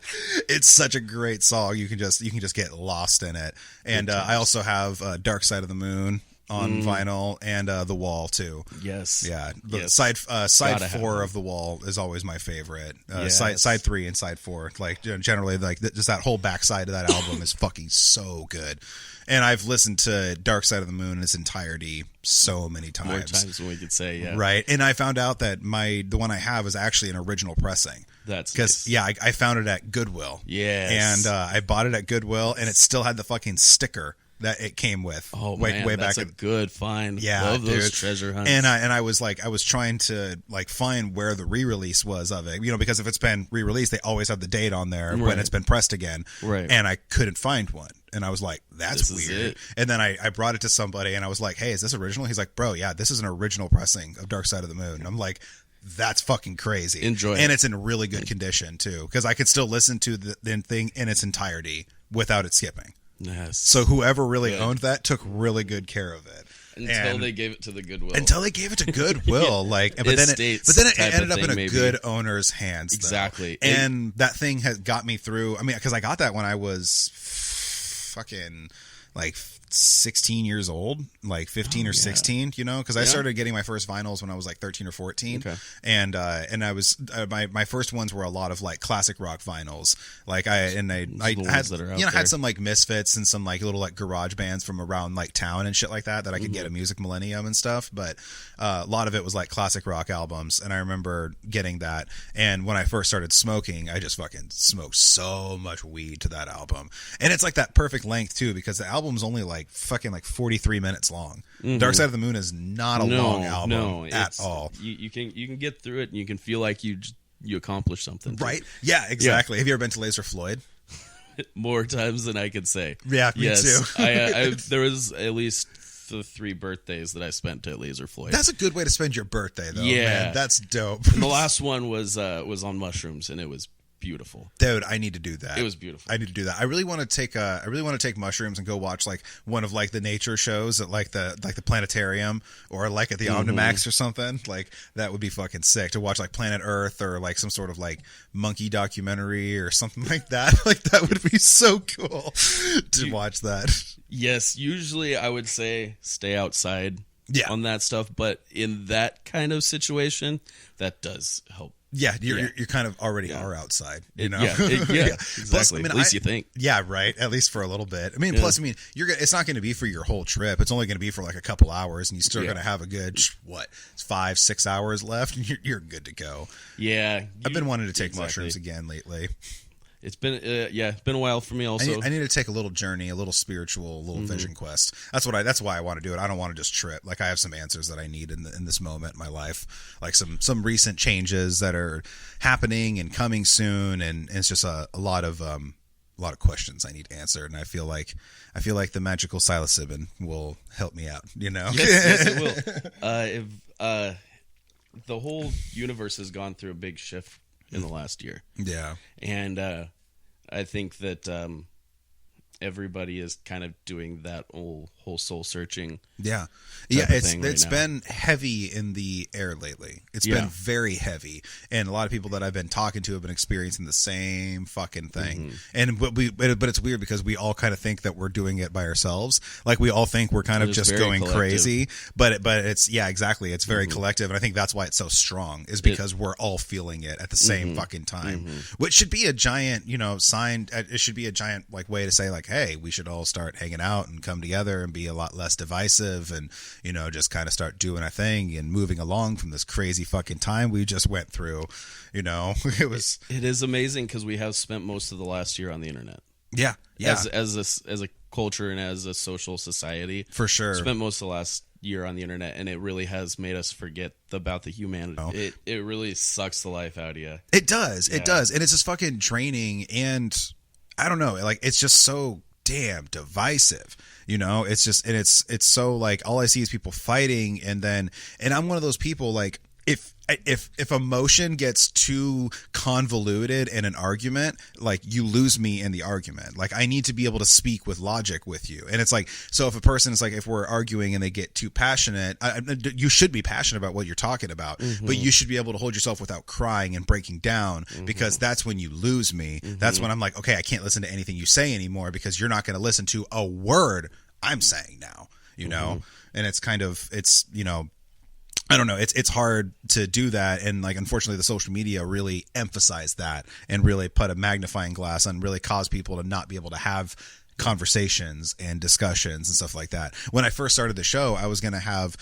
It's such a great song. You can just get lost in it. And I also have Dark Side of the Moon on vinyl, and The Wall too. Yes. Yeah. Yes. Side Gotta 4 of The Wall is always my favorite. Yes. Side 3 and side 4, like generally, like just that whole backside of that album is fucking so good. And I've listened to Dark Side of the Moon in its entirety so many times. More times than we could say, yeah. Right. And I found out that the one I have is actually an original pressing. That's because nice. I found it at Goodwill. Yes. And I bought it at Goodwill, and it still had the fucking sticker that it came with. Oh way man, back. that's a good find. Yeah, Love those dude. treasure hunts. And I was trying to like find where the re-release was of it, because if it's been re-released, they always have the date on there when it's been pressed again. Right. And I couldn't find one, and I was like, that's This is weird. it. And then I brought it to somebody, and I was like, hey, is this original? He's like, bro, yeah, this is an original pressing of Dark Side of the Moon. And I'm like, that's fucking crazy. Enjoy and it. it's in really good condition too, because I could still listen to the thing in its entirety without it skipping. Yes. So whoever really owned that took really good care of it. Until they gave it to the Goodwill. Until they gave it to Goodwill, like, but then it ended up in a good owner's hands. Though. Exactly. And that thing has got me through. I mean, because I got that when I was fucking like 16 years old, like 15 or 16, because I started getting my first vinyls when I was like 13 or 14. Okay. And I was my first ones were a lot of like classic rock vinyls. Like I had some like Misfits and some like little like garage bands from around like town and shit like that I could get at Music Millennium and stuff, but a lot of it was like classic rock albums. And I remember getting that, and when I first started smoking, I just fucking smoked so much weed to that album. And it's like that perfect length too, because the album's only like fucking like 43 minutes long. Dark Side of the Moon is not a long album at all. You can get through it, and you can feel like you accomplished something. Right? Yeah, exactly. Have you ever been to Laser Floyd? More times than I could say. Yeah, me too. There was at least 3 birthdays that I spent at Laser Floyd. That's a good way to spend your birthday, though. Yeah, man. That's dope. And the last one was on mushrooms, and it was beautiful. Dude, I need to do that. It was beautiful. I need to do that. I really want to take mushrooms and go watch like one of like the nature shows at like the planetarium, or like at the Omnimax or something. Like that would be fucking sick to watch, like Planet Earth, or like some sort of like monkey documentary or something like that. Like that would be so cool to watch that. Yes, usually I would say stay outside on that stuff, but in that kind of situation, that does help. Yeah, you're kind of already are outside, Yeah, exactly. Plus, I mean, at least you think. Yeah, right. At least for a little bit. I mean, plus, I mean, it's not going to be for your whole trip. It's only going to be for like a couple hours, and you're still going to have a good 5-6 hours left, and you're good to go. Yeah, I've been wanting to take mushrooms again lately. It's been it's been a while for me also. I need to take a little journey, a little spiritual, a little vision quest. That's why I want to do it. I don't want to just trip. Like I have some answers that I need in this moment in my life, like some recent changes that are happening and coming soon, and it's just a lot of questions I need answered, and I feel like the magical psilocybin will help me out. Yes, it will. The whole universe has gone through a big shift in the last year. Yeah. And I think that everybody is kind of doing that whole soul searching. Yeah. Yeah, it's been heavy in the air lately. It's been very heavy. And a lot of people that I've been talking to have been experiencing the same fucking thing. And but it's weird because we all kind of think that we're doing it by ourselves. Like we all think we're kind of just going crazy. But it's exactly. It's very collective, and I think that's why it's so strong is because we're all feeling it at the same fucking time. Which should be a giant, sign. It should be a giant way to say hey, we should all start hanging out and come together and be a lot less divisive and just kind of start doing our thing and moving along from this crazy fucking time we just went through. It is amazing because we have spent most of the last year on the internet. Yeah. As a culture and as a social society, for sure, spent most of the last year on the internet, and it really has made us forget about the humanity. It really sucks the life out of you. It does. It does, and it's just fucking draining. And I don't know, it's just so damn divisive. It's just, and it's so all I see is people fighting, and I'm one of those people if emotion gets too convoluted in an argument, you lose me in the argument. I need to be able to speak with logic with you. And it's so if a person is if we're arguing and they get too passionate, you should be passionate about what you're talking about, but you should be able to hold yourself without crying and breaking down, because that's when you lose me. That's when I'm okay, I can't listen to anything you say anymore because you're not going to listen to a word I'm saying now, and it's kind of, I don't know. It's hard to do that, and unfortunately, the social media really emphasized that and really put a magnifying glass on, really caused people to not be able to have conversations and discussions and stuff like that. When I first started the show, I was going to have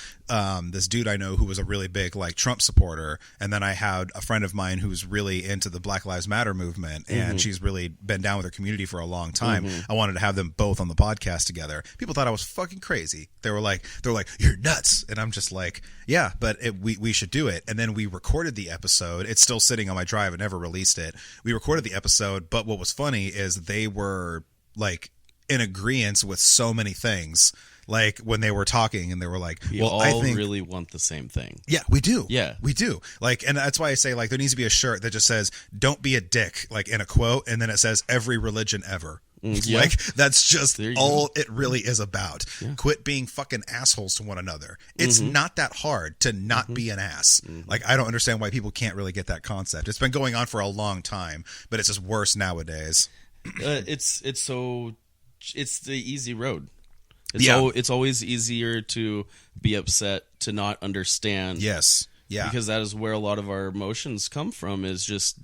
this dude I know who was a really big Trump supporter, and then I had a friend of mine who's really into the Black Lives Matter movement, and she's really been down with her community for a long time. I wanted to have them both on the podcast together. People thought I was fucking crazy. They were like, you're nuts, and I'm just yeah, but we should do it. And then we recorded the episode. It's still sitting on my drive. I never released it. We recorded the episode, but what was funny is they were in agreement with so many things, when they were talking, and they were I think really want the same thing. Yeah, we do. Yeah, we do. And that's why I say there needs to be a shirt that just says "Don't be a dick," in a quote, and then it says "Every religion ever." Yeah. That's just all it really is about. Yeah. Quit being fucking assholes to one another. It's not that hard to not be an ass. I don't understand why people can't really get that concept. It's been going on for a long time, but it's just worse nowadays. It's the easy road. It's always easier to be upset, to not understand. Yes. Yeah. Because that is where a lot of our emotions come from, is just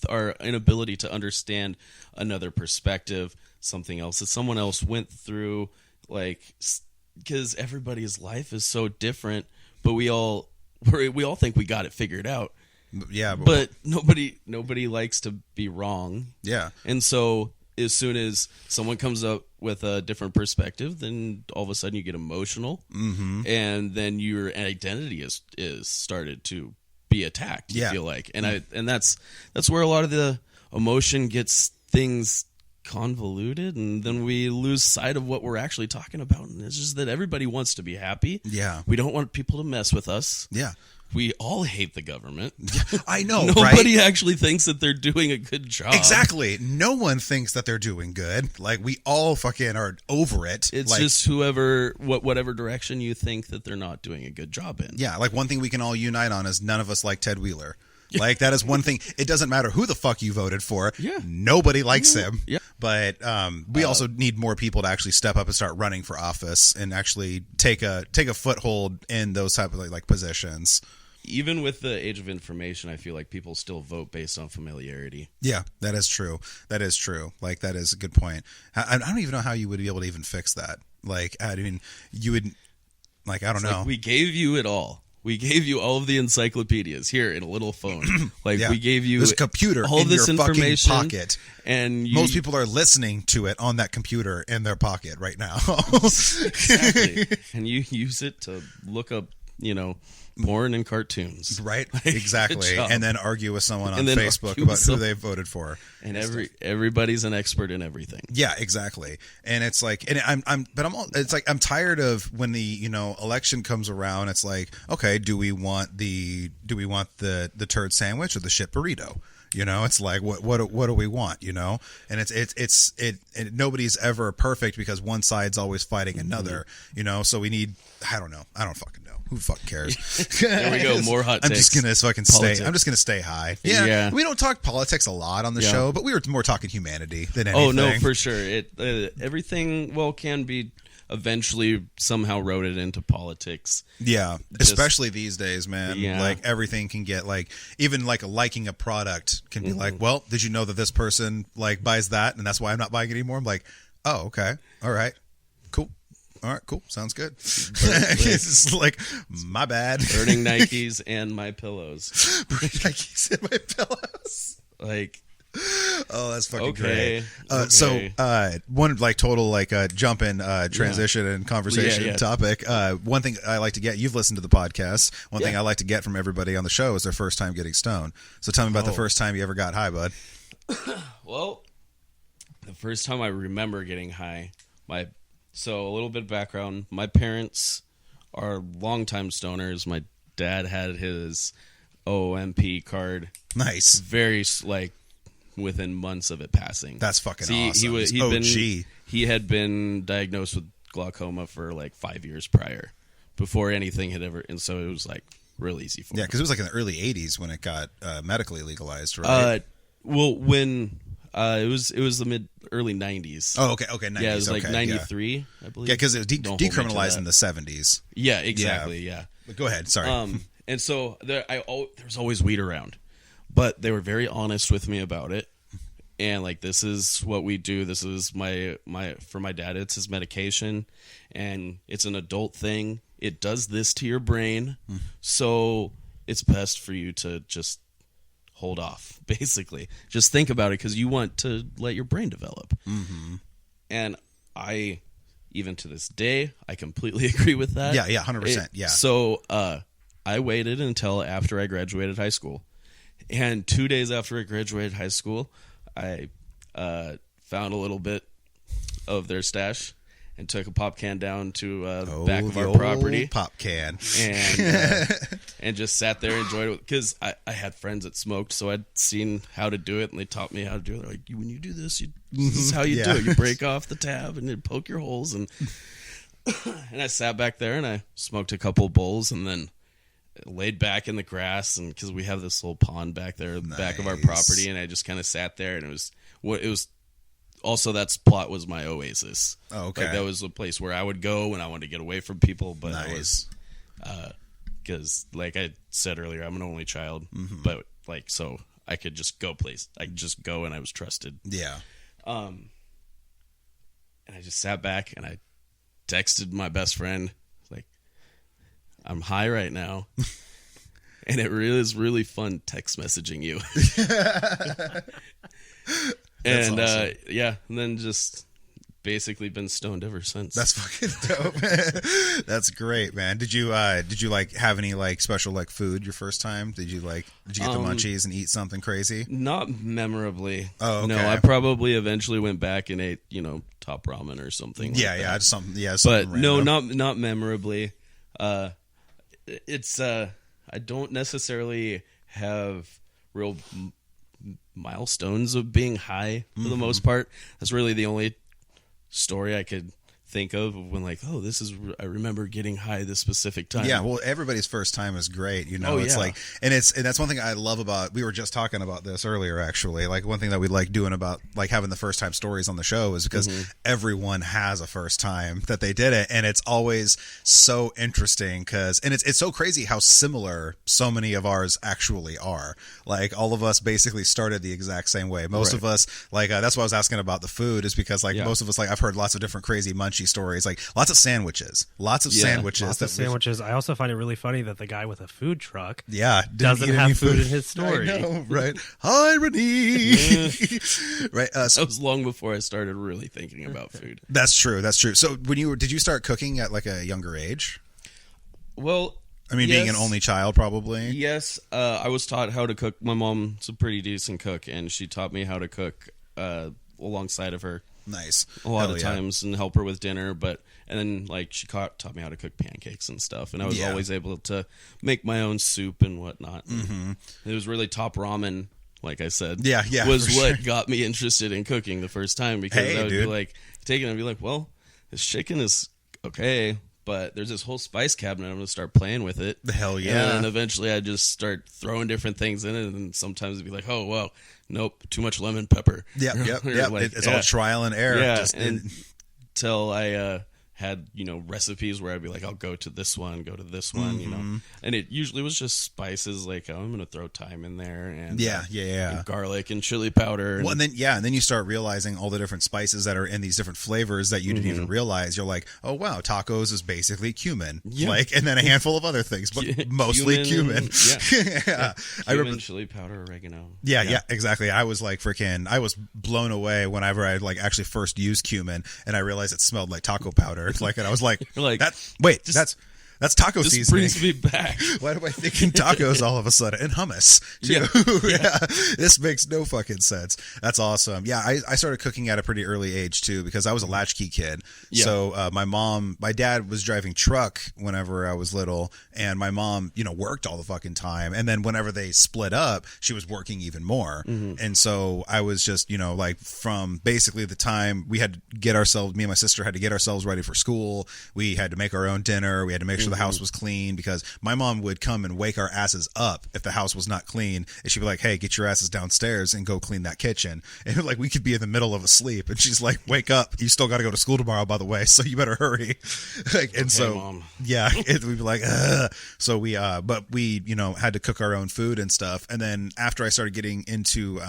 our inability to understand another perspective, something else that someone else went through, because everybody's life is so different, but we all think we got it figured out. Yeah. But nobody likes to be wrong. Yeah. And so as soon as someone comes up with a different perspective, then all of a sudden you get emotional, and then your identity is started to be attacked. You feel and that's where a lot of the emotion gets things convoluted, and then we lose sight of what we're actually talking about. And it's just that everybody wants to be happy. Yeah, we don't want people to mess with us. Yeah. We all hate the government. I know, Nobody actually thinks that they're doing a good job. Exactly. No one thinks that they're doing good. We all fucking are over it. It's just whatever direction you think that they're not doing a good job in. Yeah, one thing we can all unite on is none of us like Ted Wheeler. That is one thing. It doesn't matter who the fuck you voted for. Yeah. Nobody likes him. Yeah. But we also need more people to actually step up and start running for office and actually take a foothold in those type of positions. Even with the age of information, I feel like people still vote based on familiarity. Yeah, that is true. That is true. That is a good point. I don't even know how you would be able to even fix that. You would, I don't know. We gave you it all. we gave you all of the encyclopedias here in a little phone. Like we gave you this computer all in this your information fucking pocket, and most people are listening to it on that computer in their pocket right now. Exactly. And you use it to look up, porn and cartoons. Right, exactly. And then argue with someone on Facebook about who they voted for. And everybody's an expert in everything. Yeah, exactly. And it's like, and I'm tired of when the election comes around. It's like, okay, do we want the turd sandwich or the shit burrito? It's like what do we want? And it's nobody's ever perfect because one side's always fighting another. So we need, I don't know, I don't fucking know. Who fucking cares? There we go. More hot takes. I'm just gonna fucking stay. I'm just gonna stay high. Yeah. We don't talk politics a lot on the show, but we were more talking humanity than anything. Oh no, for sure. Everything can be eventually somehow routed into politics. Yeah, especially these days, man. Yeah. Like everything can get even liking a product can be like, well, did you know that this person buys that and that's why I'm not buying it anymore? I'm like, oh, okay, all right, cool. All right, cool. Sounds good. It's like, my bad. Burning Nikes and my pillows. Burning Nikes and my pillows. Oh, that's fucking great. Okay. So, one total jump in transition and conversation topic. One thing I like to get, you've listened to the podcast. One thing I like to get from everybody on the show is their first time getting stoned. So tell me about the first time you ever got high, bud. Well, the first time I remember getting high, so a little bit of background. My parents are longtime stoners. My dad had his OMP card. Nice. Very within months of it passing. That's fucking awesome. He had been diagnosed with glaucoma for 5 years prior, before anything had ever, and so it was real easy for him. Yeah, because it was in the early '80s when it got medically legalized, right? When it was the early '90s. Oh, okay, 90s. Yeah, it was okay, 93, I believe. Yeah, because it was decriminalized in the '70s. Yeah, exactly. Yeah. But go ahead. Sorry. And so there was always weed around, but they were very honest with me about it. And this is what we do. This is for my dad, it's his medication, and it's an adult thing. It does this to your brain, so it's best for you to just hold off. Basically, just think about it because you want to let your brain develop. Mm-hmm. And I, even to this day, I completely agree with that. Yeah, 100%. Yeah. So I waited until after I graduated high school, and 2 days after I graduated high school, I found a little bit of their stash and took a pop can down to the back of our property. Pop can. And just sat there and enjoyed it. Because I had friends that smoked, so I'd seen how to do it, and they taught me how to do it. They're like, when you do this, this is how you do it. You break off the tab and you poke your holes. And I sat back there and I smoked a couple bowls and then laid back in the grass, and because we have this little pond back there at the back of our property, and I just kind of sat there, and it was also that spot was my oasis. Oh, okay. That was the place where I would go when I wanted to get away from people, but I was because I said earlier, I'm an only child, but so I could just go I could just go, and I was trusted. Yeah. And I just sat back and I texted my best friend, I'm high right now. And it really is really fun text messaging you. And awesome. And then just basically been stoned ever since. That's fucking dope. That's great, man. Did you have any special food your first time? Did you get the munchies and eat something crazy? Not memorably. Oh, okay. No, I probably eventually went back and ate top ramen or something. Just something. Yeah, but random. No, not memorably. It's I don't necessarily have real milestones of being high for the most part. That's really the only story I could think of when I remember getting high this specific time. Yeah, well, everybody's first time is great, it's and that's one thing I love about, we were just talking about this earlier actually, one thing that we like doing about having the first time stories on the show is because everyone has a first time that they did it, and it's always so interesting and it's so crazy how similar so many of ours actually are. All of us basically started the exact same way. Most of us that's why I was asking about the food, is because most of us I've heard lots of different crazy munchies sandwichy stories, like lots of sandwiches. Lots of sandwiches. I also find it really funny that the guy with a food truck doesn't have food in his story. I know, right? Irony. Right. That was long before I started really thinking about food. That's true. So did you start cooking at like a younger age? Well, I mean, being an only child, probably. Yes, I was taught how to cook. My mom's a pretty decent cook, and she taught me how to cook alongside of her. Nice. A lot of times, and help her with dinner. And then like she taught me how to cook pancakes and stuff, and I was always able to make my own soup and whatnot. Mm-hmm. It was really Top Ramen, like I said. Was what got me interested in cooking the first time, because I would be like taking it and be like, well, this chicken is okay, but there's this whole spice cabinet. I'm going to start playing with it. The hell yeah. And then eventually I just start throwing different things in it. And sometimes it'd be like, oh, well, nope, too much lemon pepper. Yep. Like, it's all trial and error. Yeah, until I had, recipes where I'd be like, I'll go to this one, and it usually was just spices, like, I'm going to throw thyme in there, and and garlic and chili powder. Well, and then you start realizing all the different spices that are in these different flavors that you didn't even realize. You're like, oh wow, tacos is basically cumin, and then a handful of other things, but mostly cumin. Cumin, chili powder, oregano. Yeah, exactly. I was like I was blown away whenever I like actually first used cumin, and I realized it smelled like taco powder. And I was like, that's taco seasoning. This brings me back. Why am I thinking tacos all of a sudden? And hummus, too. This makes no fucking sense. That's awesome. Yeah, I started cooking at a pretty early age, too, because I was a latchkey kid. Yeah. So my dad was driving truck whenever I was little, and my mom, worked all the fucking time. And then whenever they split up, she was working even more. Mm-hmm. And so I was just, from basically the time me and my sister had to get ourselves ready for school. We had to make our own dinner. We had to make sure the house was clean, because my mom would come and wake our asses up if the house was not clean, and she'd be like, hey, get your asses downstairs and go clean that kitchen. And like we could be in the middle of a sleep, and she's like, wake up, you still got to go to school tomorrow, by the way, so you better hurry. Mom. We'd be like, ugh. So we had to cook our own food and stuff. And then after I started getting into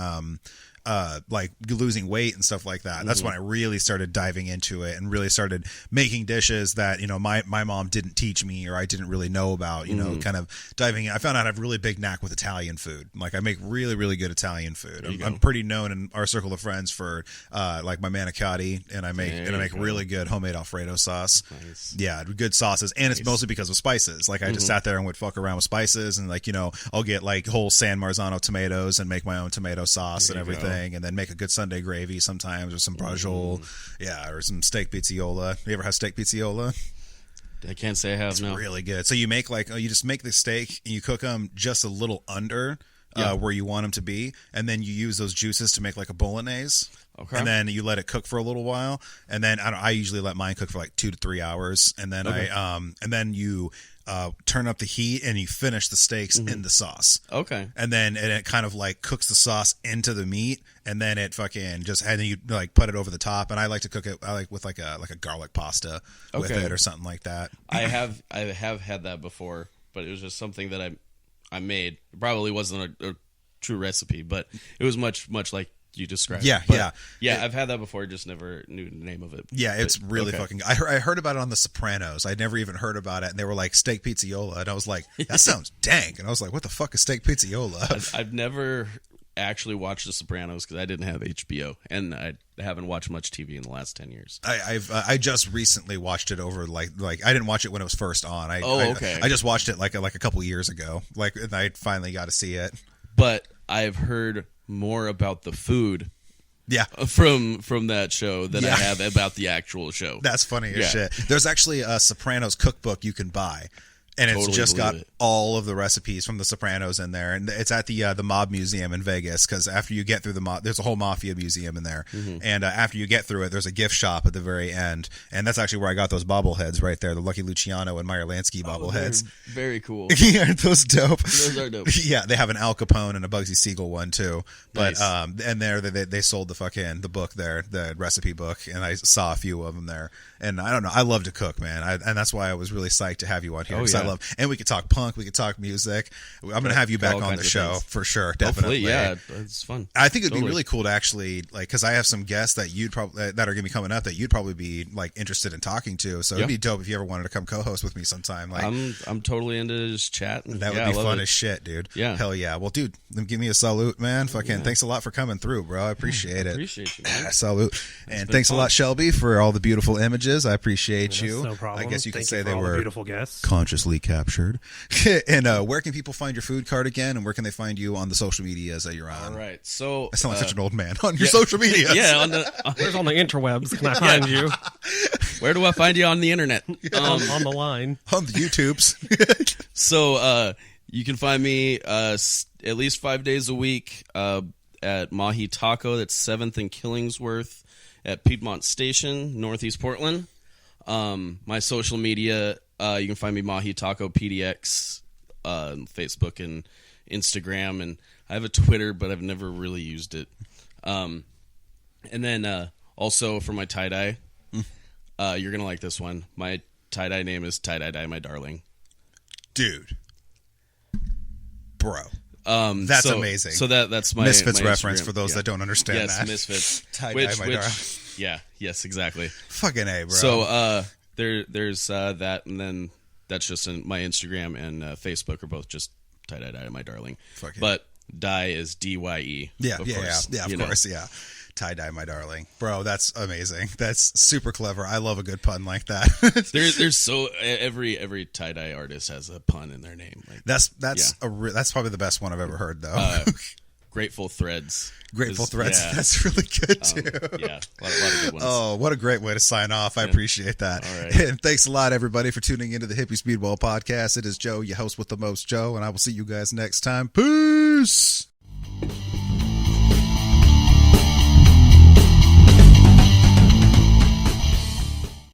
like losing weight and stuff like that, that's when I really started diving into it and really started making dishes that my mom didn't teach me, or I didn't really know about. Kind of diving in. I found out I have a really big knack with Italian food. Like I make really, really good Italian food. I'm pretty known in our circle of friends for like my manicotti, and I make really good homemade Alfredo sauce. Nice. Yeah, good sauces, and it's mostly because of spices. Like I just sat there and would fuck around with spices, and like I'll get like whole San Marzano tomatoes and make my own tomato sauce and everything. And then make a good Sunday gravy sometimes, or some braciole, or some steak pizzola. You ever have steak pizzola? I can't say I have. It's really good. So you make you just make the steak and you cook them just a little under where you want them to be, and then you use those juices to make like a bolognese. Okay. And then you let it cook for a little while, and then I usually let mine cook for like 2 to 3 hours, and then you turn up the heat and you finish the steaks in the sauce. Okay. And it kind of like cooks the sauce into the meat, and then it fucking and then you like put it over the top. And I like to cook it with like a garlic pasta with it or something like that. I have had that before, but it was just something that I made. It probably wasn't a true recipe, but it was much like you described. I've had that before, just never knew the name of it. Yeah, it's really fucking. I heard about it on The Sopranos. I'd never even heard about it, and they were like steak pizzola, and I was like, that sounds dank. And I was like, what the fuck is steak pizzola? I've never actually watched The Sopranos because I didn't have HBO, and I haven't watched much TV in the last 10 years. I just recently watched it over like I didn't watch it when it was first on. I just watched it like a couple years ago, and I finally got to see it. But I've heard more about the food from that show than I have about the actual show. That's funny as shit. There's actually a Sopranos cookbook you can buy, and it's just got all of the recipes from the Sopranos in there, and it's at the Mob Museum in Vegas, because after you get through there's a whole mafia museum in there, and after you get through it, there's a gift shop at the very end, and that's actually where I got those bobbleheads right there, the Lucky Luciano and Meyer Lansky bobbleheads. Very cool. Yeah, aren't those dope? Those are dope. Yeah, they have an Al Capone and a Bugsy Siegel one too, but nice. And there they sold the book there, the recipe book, and I saw a few of them there, and I don't know, I love to cook, man, and that's why I was really psyched to have you on here, because I love, and we could talk punk, we could talk music. I'm gonna have you back all on the kinds of show things. for sure. Hopefully, Definitely, yeah, it's fun. I think it'd be Totally. really cool to actually because I have some guests that you'd probably that are gonna be coming up that you'd probably be like interested in talking to. So it'd be dope if you ever wanted to come co-host with me sometime. Like I'm totally into just chatting. that would be fun as shit, dude. Yeah. Hell yeah. Well, dude, give me a salute, man. Fucking thanks a lot for coming through, bro. I appreciate it. Appreciate you, man. Salute. And been thanks a fun. lot, Shelby, for all the beautiful images. I appreciate you. No problem. I guess you could Thank say for they all the were beautiful guests. consciously captured. And where can people find your food card again? And where can they find you on the social medias that you're on? All right, so I sound like such an old man on your social media. yeah, on Where's on the interwebs? Can I find you where do I find you on the internet? on the line? On the YouTubes. So you can find me at least 5 days a week at Mahi Taco. That's 7th and Killingsworth at Piedmont Station, Northeast Portland. My social media, you can find me Mahi Taco PDX on Facebook and Instagram, and I have a Twitter, but I've never really used it. And then also for my tie-dye, you're going to like this one. My tie-dye name is Tie-Dye My Darling. Dude. Bro. That's so, amazing. So that's my Misfits my reference Instagram. for those that don't understand yes, that. Misfits. Tie-dye my darling. Yes, exactly. Fucking A, bro. So there's that, and then that's just my Instagram and Facebook are both just Tie-Dye My Darling. Fuck it. But dye is DYE. Yeah, of yeah, course, yeah, you of know. course, yeah. Tie-dye my darling. Bro, that's amazing. That's super clever. I love a good pun like that. There's so every tie-dye artist has a pun in their name. Like, That's Yeah. that's probably the best one I've ever heard though. Grateful Threads. Grateful is- Threads. yeah. That's really good too. Yeah, a lot of good ones. Oh, what a great way to sign off. I appreciate that. All right. And thanks a lot, everybody, for tuning into the Hippy Speedball podcast. It is Joe, your host with the most, Joe, and I will see you guys next time. Peace.